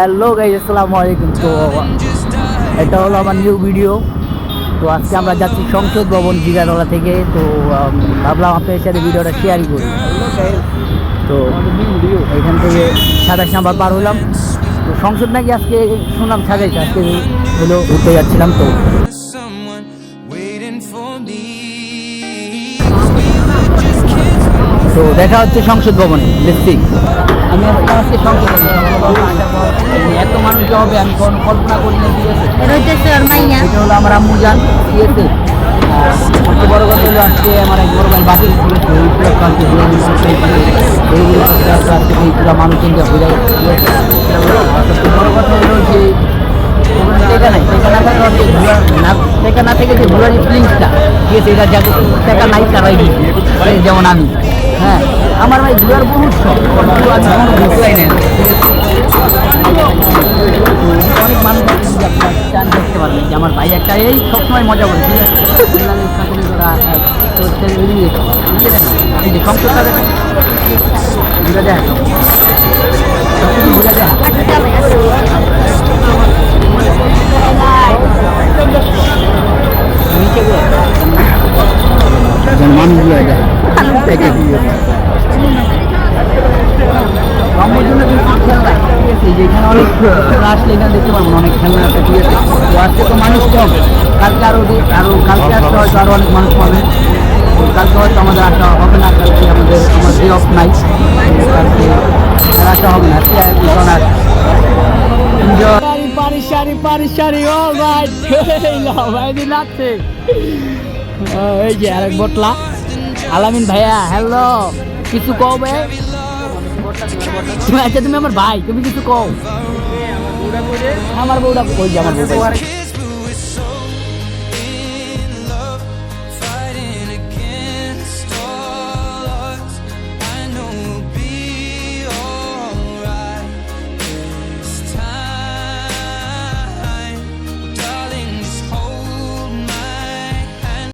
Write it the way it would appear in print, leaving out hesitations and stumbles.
Hello guys, আসসালামু আলাইকুম। তো এটা হলো আমার নিউ ভিডিও। তো আজকে আমরা যাচ্ছি সংসদ ভবন জিগাতলা থেকে। তো ভাবলাম আপনাদের সাথে ভিডিওটা শেয়ারই করি। তো এখান থেকে 27 নাম্বার পার হলাম। তো সংসদ নাকি আজকে শুনলাম 27, আজকে হলো ঘুরতে যাচ্ছিলাম। তো দেখা হচ্ছে সংসদ ভবনে। দেখছি আমি আজকে সংসদ এত মানুষ হবে আমি কোনো কল্পনা করি না। ঠিক আছে, এটা হলো আমার আম্মু জান। ঠিক আছে, সবচেয়ে বড় কথা হলো আজকে আমার এক বড় ভাই বাতিল করেছে। এইগুলো মানুষ চিন্তা বোঝা যাচ্ছে। সবচেয়ে বড় কথা হলো যে টেকা নাই, টেকা না থেকে যে ঘোরার যে ফিলিংসটা, ঠিক আছে, এটা যাদের টাকা নাই তারাই দিচ্ছে। যেমন আমি, হ্যাঁ, আমার ভাই ঘোরার বহুত শখ, কিন্তু আমি কখনো ঘুরতেই নেই। অনেক মানুষ চান দেখতে পারবেন যে আমার ভাই একটা এই সবসময় মজা করে। ঠিক আছে, এই যে সংসদটা দেখেন, ঘুরে দেয় সবকিছু ঘুরে দেয়। মানুষগুলো আমার জন্য খেলনা, ঠিক আছে, যেখানে অনেক আসলে এখানে দেখতে পারবো অনেক খেলনা আছে। ঠিক আছে, তো আজকে তো মানুষ কম, কালকে আরও কালকে আসতে হয়তো আরও অনেক মানুষ পাবে। তো কালকে হয়তো আমাদের আসা হবে না, কালকে আমার ডে অফ নাই, কালকে আসা হবে না। এই যে আরেক বটলা আলামিন ভাইয়া, হ্যালো, কিছু কও ভাই? আচ্ছা, তুমি আমার ভাই, তুমি কিছু কও? আমার বউটা কই? আমার বউ